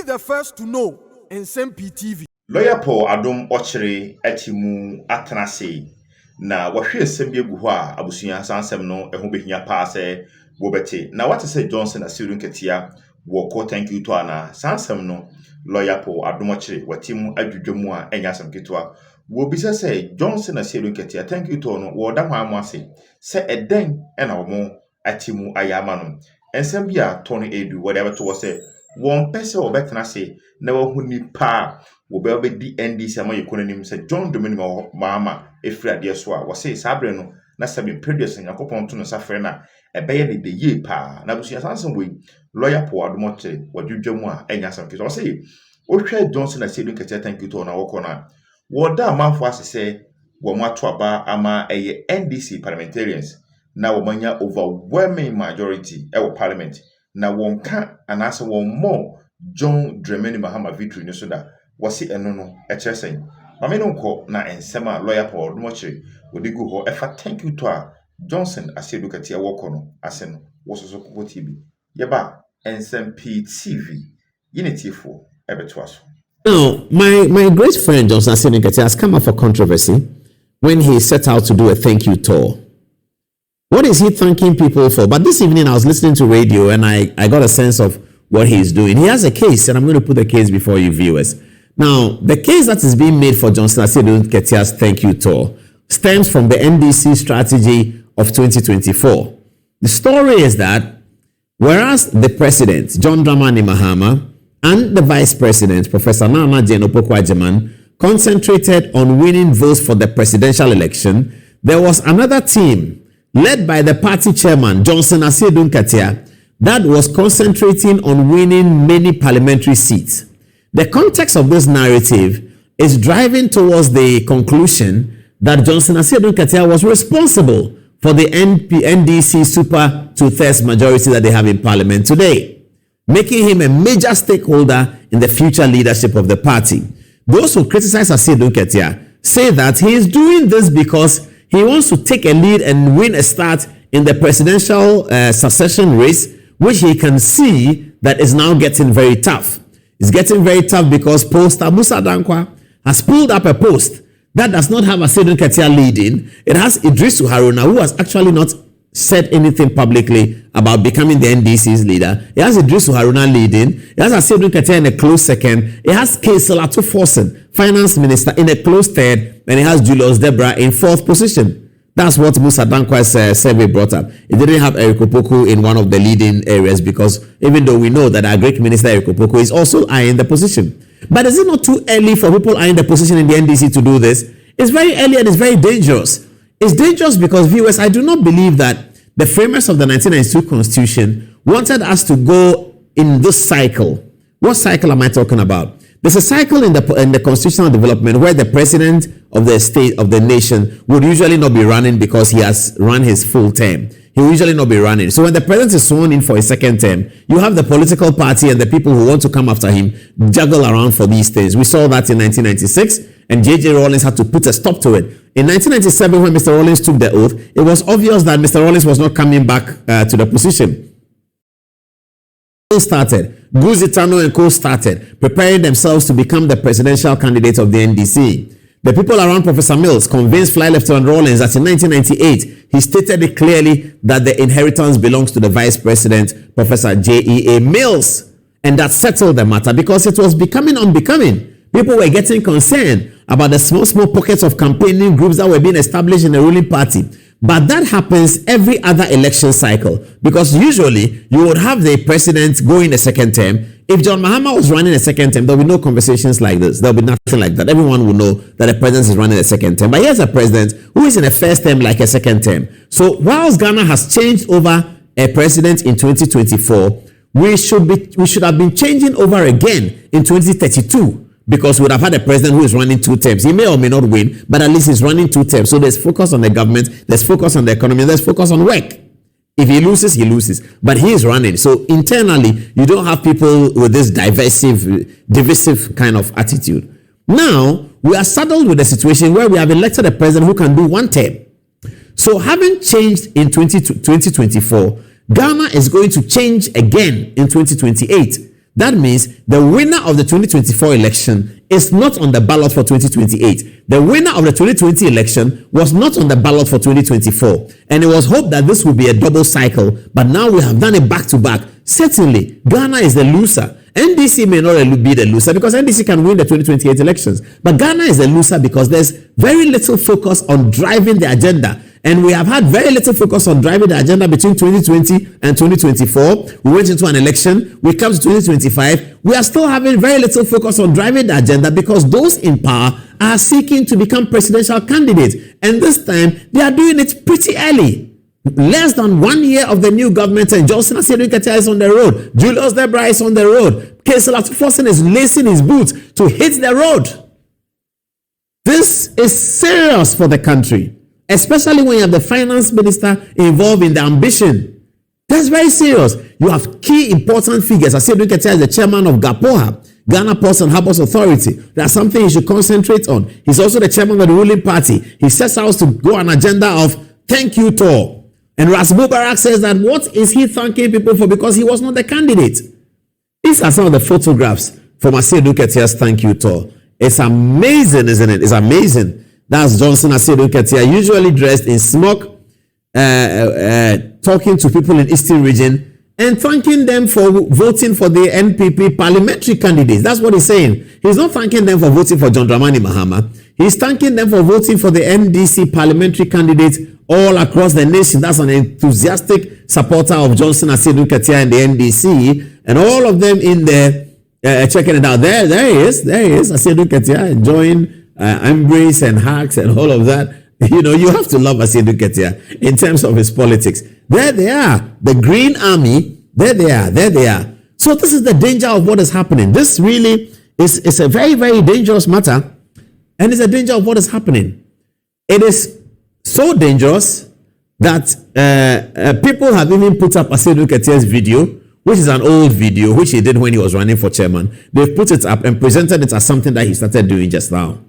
the first to know. Nsem-Pii TV. Lawyer Paul Adom Otchere etimu atanase na wahwe nsem bi egu ho a abusua sansem no eho behia pa se wobete na what say Johnson Aseidu Nkeitiah wo ko thank you to ana sansem no Lawyer Paul Adom Otchere watimu adwudwamu a enya asem ketwa wo bisa say Johnson Aseidu Nkeitiah thank you to no wo da hwan ase se eden na wo mo atimu ayama no ensem bi a to no edu whatever to say one person obetena say na wahu nipa wo be di NDC ama yekonanim say John Dominic mama efri ade so a wo say sabre no na sabe produce yakopon to no safre na ebeye ne de ye pa na busu yasansen we Lawyer Paul Adom Otchere wadwudwamu a enya sam kito wo say o hwe Johnson Aseidu Nkeitiah thank you to na wo na wo da amanfo asese wo mo ato aba ama eye NDC parliamentarians na wo manya overwhelming majority e wo parliament na won ka anase won more John Dramani Mahama victory no so da wasi eno no e kyeresen mame no nko na ensem a Lawyer Paul Adom Otchere odi gu ho efa thank you to a Johnson Aseidu Nkeitiah woko no ase no wososo kopo TV yeba Nsem-Pii TV yinitifo ebeto aso. Now, my great friend Johnson Aseidu Nkeitiah has come up for controversy when he set out to do a thank you tour. What is he thanking people for? But this evening I was listening to radio and I got a sense of what he's doing. He has a case, and I'm going to put the case before you viewers. Now, the case that is being made for Johnson Aseidu Nkeitiah's thank you tour stems from the NDC strategy of 2024. The story is that whereas the president, John Dramani Mahama, and the vice president, Professor Nana Jane Opoku-Agyeman, concentrated on winning votes for the presidential election, there was another team led by the party chairman, Johnson Aseidu Nkeitiah, that was concentrating on winning many parliamentary seats. The context of this narrative is driving towards the conclusion that Johnson Aseidu Nkeitiah was responsible for the NDC super two-thirds majority that they have in parliament today, making him a major stakeholder in the future leadership of the party. Those who criticize Aseidu Nkeitiah say that he is doing this because he wants to take a lead and win a start in the presidential succession race, which he can see that is now getting very tough. It's getting very tough because pollster Musa Dankwa has pulled up a post that does not have Aseidu Nkeitiah leading. It has Idrisu Haruna, who has actually not said anything publicly about becoming the NDC's leader. It has Idrisu Haruna leading. It has Aseidu Nkeitiah in a close second. It has Kaiselatu Forsen, finance minister, in a close third. And it has Julius Deborah in fourth position. That's what Musa Dankwa's survey brought up. It didn't have Eric Opoku in one of the leading areas because even though we know that our Greek minister Eric Opoku is also eyeing the position. But is it not too early for people eyeing the position in the NDC to do this? It's very early and it's very dangerous. It's dangerous because, viewers, I do not believe that the framers of the 1992 Constitution wanted us to go in this cycle. What cycle am I talking about? There's a cycle in the constitutional development where the president of the state of the nation would usually not be running because he has run his full term. He will usually not be running. So when the president is sworn in for a second term, you have the political party and the people who want to come after him juggle around for these things. We saw that in 1996, and J.J. Rawlings had to put a stop to it. In 1997, when Mr. Rawlings took the oath, it was obvious that Mr. Rawlings was not coming back to the position. Guzi Tano and co started preparing themselves to become the presidential candidate of the NDC. The people around Professor Mills convinced Fly Lieutenant Rawlings that in 1998, he stated it clearly that the inheritance belongs to the Vice President, Professor J.E.A. Mills. And that settled the matter because it was becoming unbecoming. People were getting concerned about the small pockets of campaigning groups that were being established in the ruling party. But that happens every other election cycle because usually you would have the president go in a second term. If John Mahama was running a second term, there will be no conversations like this. There will be nothing like that. Everyone will know that the president is running a second term. But here's a president who is in a first term like a second term. So whilst Ghana has changed over a president in 2024, we should have been changing over again in 2032. Because we would have had a president who is running 2 terms. He may or may not win, but at least he's running 2 terms. So there's focus on the government, there's focus on the economy, there's focus on work. If he loses, he loses. But he is running. So internally, you don't have people with this divisive kind of attitude. Now, we are saddled with a situation where we have elected a president who can do 1 term. So having changed in 2024, Ghana is going to change again in 2028. That means the winner of the 2024 election is not on the ballot for 2028. The winner of the 2020 election was not on the ballot for 2024. And it was hoped that this would be a double cycle, but now we have done it back to back. Certainly, Ghana is the loser. NDC may not be the loser because NDC can win the 2028 elections. But Ghana is the loser because there's very little focus on driving the agenda. And we have had very little focus on driving the agenda between 2020 and 2024. We went into an election. We come to 2025. We are still having very little focus on driving the agenda because those in power are seeking to become presidential candidates. And this time, they are doing it pretty early. Less than 1 year of the new government, and Aseidu Nkeitiah is on the road. Julius Debra is on the road. Kesela Tufosin is lacing his boots to hit the road. This is serious for the country, especially when you have the finance minister involved in the ambition. That's very serious. You have key important figures. Aseidu Nkeitiah is the chairman of GAPOHA, Ghana Ports and Harbours Authority. That's something he should concentrate on. He's also the chairman of the ruling party. He sets out to go on an agenda of thank you tour. And Ras Mubarak says that what is he thanking people for because he was not the candidate? These are some of the photographs from Aseidu Nkeitiah's thank you tour. It's amazing, isn't it? It's amazing. That's Johnson Aseidu Nkeitiah, usually dressed in smock, talking to people in Eastern region and thanking them for voting for the NPP parliamentary candidates. That's what he's saying. He's not thanking them for voting for John Dramani Mahama. He's thanking them for voting for the NDC parliamentary candidates all across the nation. That's an enthusiastic supporter of Johnson Aseidu Nkeitiah and the NDC, and all of them in there checking it out. There he is. Aseidu Nkeitiah enjoying embrace and hugs and all of that. You know, you have to love Aseidu Nkeitiah in terms of his politics. There they are, the Green Army. There they are. So this is the danger of what is happening. This really is a very, very dangerous matter, and it's a danger of what is happening. It is so dangerous that people have even put up Aseidu Nkeitiah's video, which is an old video, which he did when he was running for chairman. They've put it up and presented it as something that he started doing just now.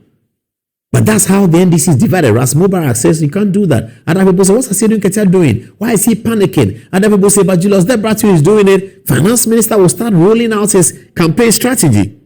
But that's how the NDC is divided. Ras Mubarak says you can't do that. Other people say, what's Aseidu Nkeitiah doing? Why is he panicking? Other people say, but Julius Debra is doing it. Finance minister will start rolling out his campaign strategy.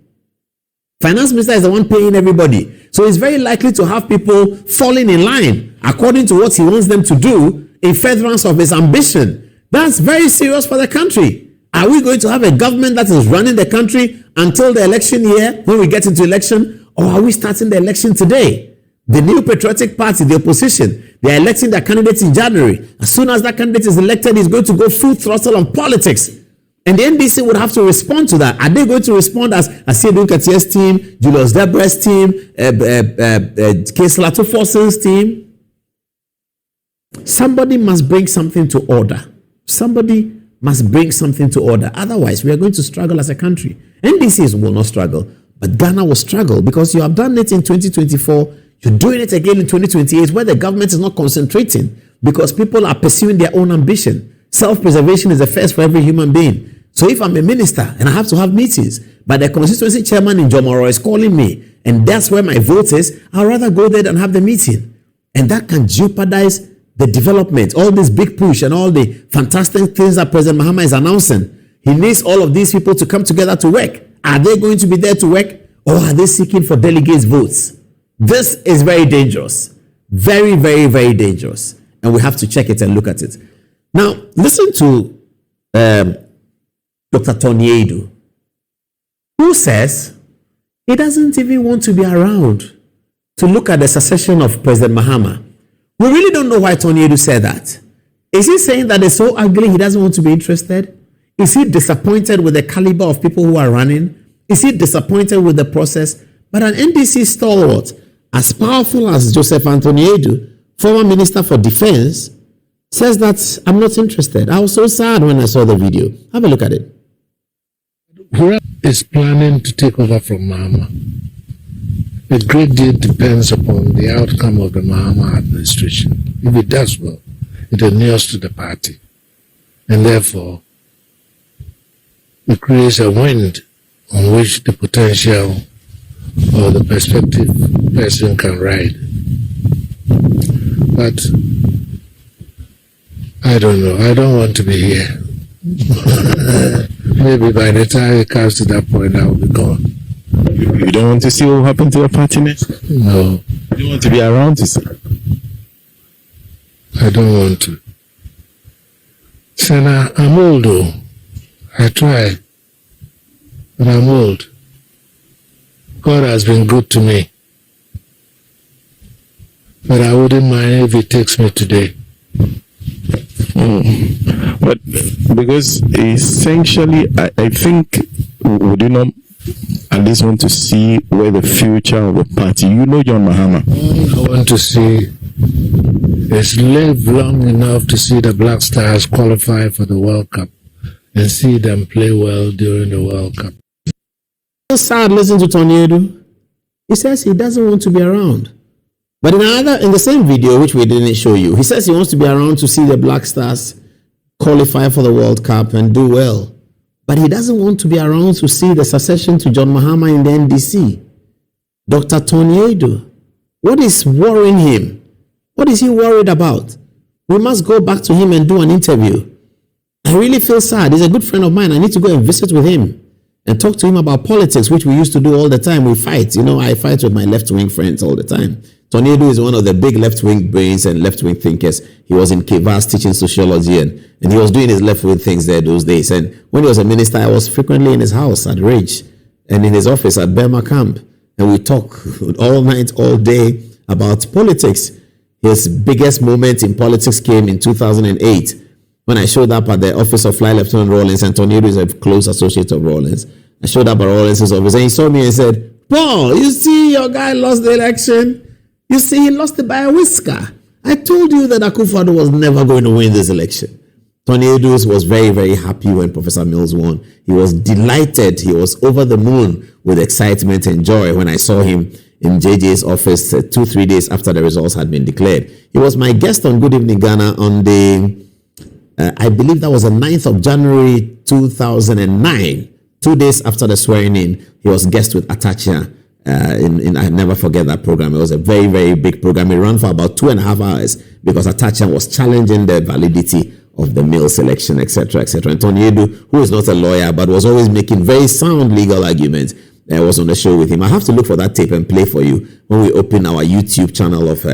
Finance minister is the one paying everybody. So it's very likely to have people falling in line according to what he wants them to do in furtherance of his ambition. That's very serious for the country. Are we going to have a government that is running the country until the election year, when we get into election? Or are we starting the election today? The New Patriotic Party, the opposition, they are electing their candidates in January. As soon as that candidate is elected, he's going to go full throttle on politics. And the NDC would have to respond to that. Are they going to respond as Aseidu Nkeitiah's team, Julius Debra's team, Kesela Tufosin's team? Somebody must bring something to order. Somebody must bring something to order. Otherwise, we are going to struggle as a country. NDCs will not struggle, but Ghana will struggle because you have done it in 2024. You're doing it again in 2028, where the government is not concentrating because people are pursuing their own ambition. Self-preservation is the first for every human being. So if I'm a minister and I have to have meetings, but the constituency chairman in Jomoro is calling me, and that's where my vote is, I'd rather go there than have the meeting. And that can jeopardize the development, all this big push and all the fantastic things that President Mahama is announcing. He needs all of these people to come together to work. Are they going to be there to work, or are they seeking for delegates' votes? This is very dangerous. Very, very, very dangerous. And we have to check it and look at it. Now, listen to Dr. Tonyedu, who says he doesn't even want to be around to look at the succession of President Mahama. We really don't know why Tonyedu said that. Is he saying that it's so ugly he doesn't want to be interested? Is he disappointed with the caliber of people who are running? Is he disappointed with the process? But an NDC stalwart, as powerful as Joseph Tonyedu, former Minister for Defense, says that I'm not interested. I was so sad when I saw the video. Have a look at it. Whoever is planning to take over from Mahama, a great deal depends upon the outcome of the Mahama administration. If it does well, it inures to the party. And therefore, it creates a wind on which the potential or the prospective person can ride. But I don't know. I don't want to be here. Maybe by the time it comes to that point, I will be gone. You don't want to see what happened to your party next? No. You don't want to be around to see? I don't want to. Senna, I'm old though. I try. But I'm old. God has been good to me. But I wouldn't mind if it takes me today. But because essentially, I think, would you not at least want to see where the future of the party, you know John Mahama. All I want to see is live long enough to see the Black Stars qualify for the World Cup and see them play well during the World Cup. So sad listening to Tony Edu. He says he doesn't want to be around. But in the same video, which we didn't show you, he says he wants to be around to see the Black Stars qualify for the World Cup and do well. But he doesn't want to be around to see the succession to John Mahama in the NDC. Dr. Tony Edu, what is worrying him? What is he worried about? We must go back to him and do an interview. I really feel sad. He's a good friend of mine. I need to go and visit with him and talk to him about politics, which we used to do all the time. We fight. I fight with my left-wing friends all the time. Tony Edu is one of the big left-wing brains and left-wing thinkers. He was in Kivas teaching sociology and he was doing his left-wing things there those days. And when he was a minister, I was frequently in his house at Ridge and in his office at Burma Camp. And we talk all night, all day about politics. His biggest moment in politics came in 2008 when I showed up at the office of Flight Lieutenant Rawlins, and Tony Edu is a close associate of Rawlins. I showed up at Rawlins' office and he saw me and said, "Paul, you see your guy lost the election? You see, he lost it by a whisker. I told you that Akufo-Addo was never going to win this election." Tony Edu was very, very happy when Professor Mills won. He was delighted. He was over the moon with excitement and joy when I saw him in JJ's office 2-3 days after the results had been declared. He was my guest on Good Evening Ghana on I believe that was the 9th of January 2009. 2 days after the swearing in, he was guest with Otchere. I never forget that program. It was a very, very big program. It ran for about 2.5 hours because Otchere was challenging the validity of the Mills election, etc., etc. And Tony Edu, who is not a lawyer but was always making very sound legal arguments, was on the show with him. I have to look for that tape and play for you when we open our YouTube channel of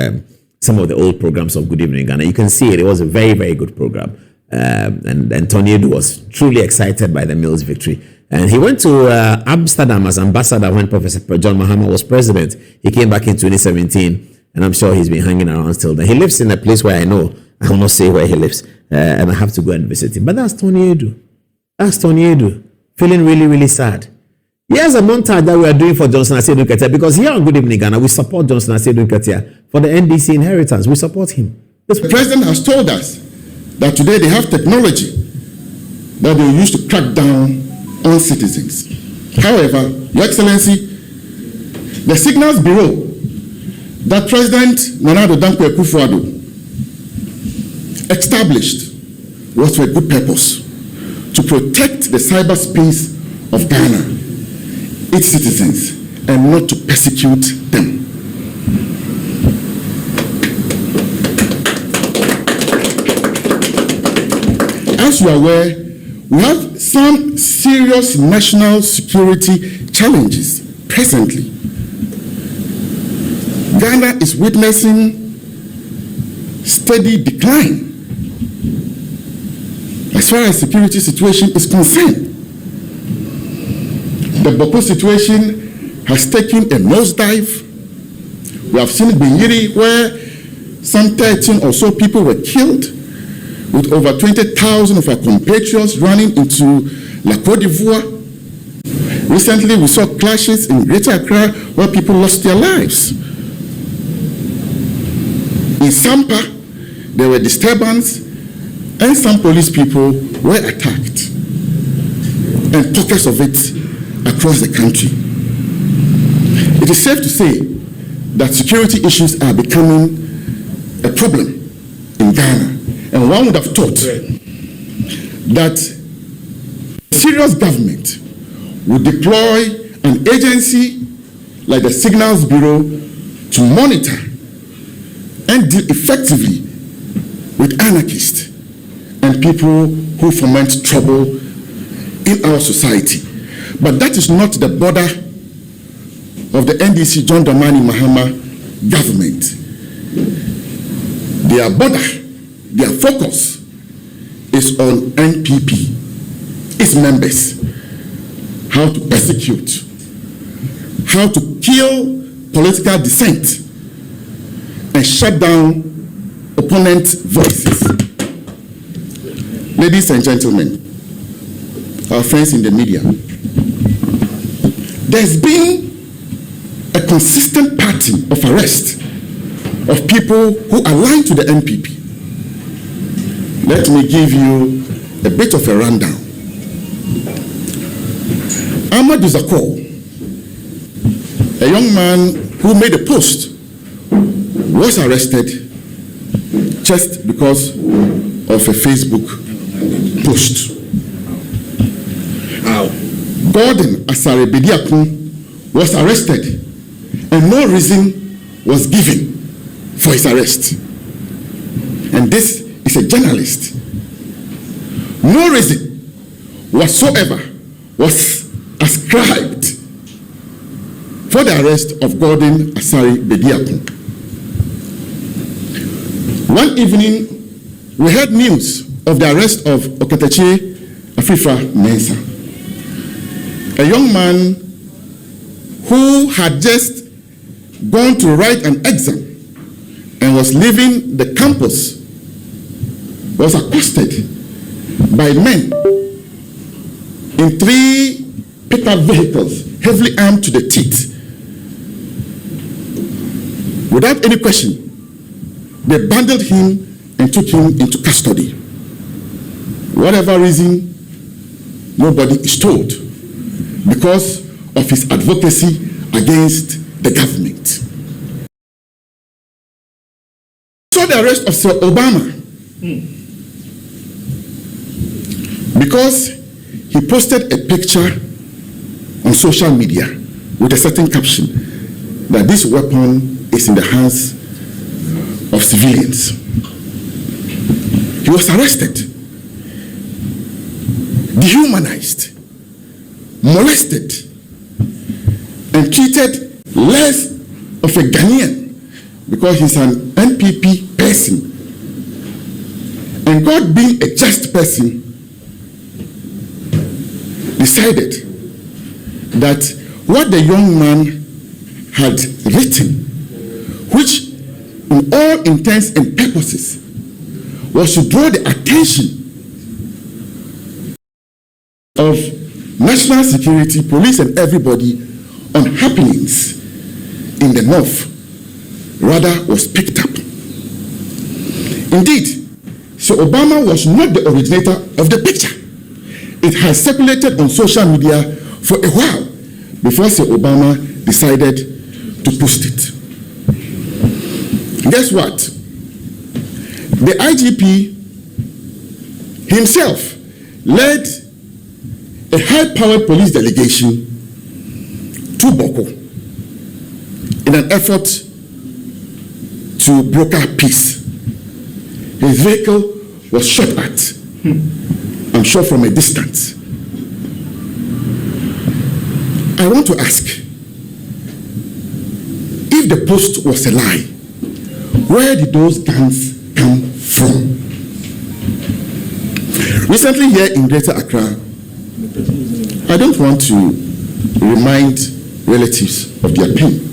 some of the old programs of Good Evening Ghana. You can see it. It was a very, very good program. And Tony Edu was truly excited by the Mills victory. And he went to Amsterdam as ambassador when Professor John Mahama was president. He came back in 2017, and I'm sure he's been hanging around still then. He lives in a place where I know. I will not say where he lives. And I have to go and visit him. But that's Tony Edu. That's Tony Edu. Feeling really, really sad. Here's a montage that we are doing for Johnson Aseidu Nkeitiah, because here on Good Evening Ghana, we support Johnson Aseidu Nkeitiah for the NDC inheritance. We support him. The president has told us that today they have technology that they use to crack down on citizens. However, Your Excellency, the Signals Bureau that President Nana Addo Akufo-Addo established was for a good purpose, to protect the cyberspace of Ghana, its citizens, and not to persecute them. As you are aware, we have some serious national security challenges presently. Ghana is witnessing steady decline as far as security situation is concerned. The Boko situation has taken a nosedive. We have seen Benyiri where some 13 or so people were killed, with over 20,000 of our compatriots running into La Côte d'Ivoire. Recently, we saw clashes in Greater Accra where people lost their lives. In Sampa, there were disturbances and some police people were attacked, and pockets of it across the country. It is safe to say that security issues are becoming a problem in Ghana. And one would have thought that a serious government would deploy an agency like the Signals Bureau to monitor and deal effectively with anarchists and people who foment trouble in our society. But that is not the border of the NDC John Dramani Mahama government. Their border, their focus is on NPP, its members, how to persecute, how to kill political dissent, and shut down opponent voices. Ladies and gentlemen, our friends in the media, there's been a consistent pattern of arrest of people who align to the NPP. Let me give you a bit of a rundown. Aseidu Nkeitiah, a young man who made a post, was arrested just because of a Facebook post. Gordon Asare was arrested and no reason was given for his arrest. And this is a journalist. No reason whatsoever was ascribed for the arrest of Gordon Asare Bediakun. One evening, we heard news of the arrest of Okatachi Afifa Mensah, a young man who had just gone to write an exam and was leaving the campus, was accosted by men in 3 pickup vehicles, heavily armed to the teeth. Without any question, they bundled him and took him into custody. Whatever reason, nobody is told, because of his advocacy against the government. So the arrest of Sir Obama, because he posted a picture on social media with a certain caption that this weapon is in the hands of civilians. He was arrested, dehumanized, molested, and treated less of a Ghanaian because he's an NPP person. And God, being a just person, decided that what the young man had written, which in all intents and purposes was to draw the attention of national security, police, and everybody on happenings in the north, rather was picked up. Indeed, Sir Obama was not the originator of the picture. It has circulated on social media for a while before Sir Obama decided to post it. Guess what? The IGP himself led a high-powered police delegation to Boko in an effort to broker peace. His vehicle was shot at, I'm sure from a distance. I want to ask, if the post was a lie, where did those guns come from? Recently here in Greater Accra, I don't want to remind relatives of their pain,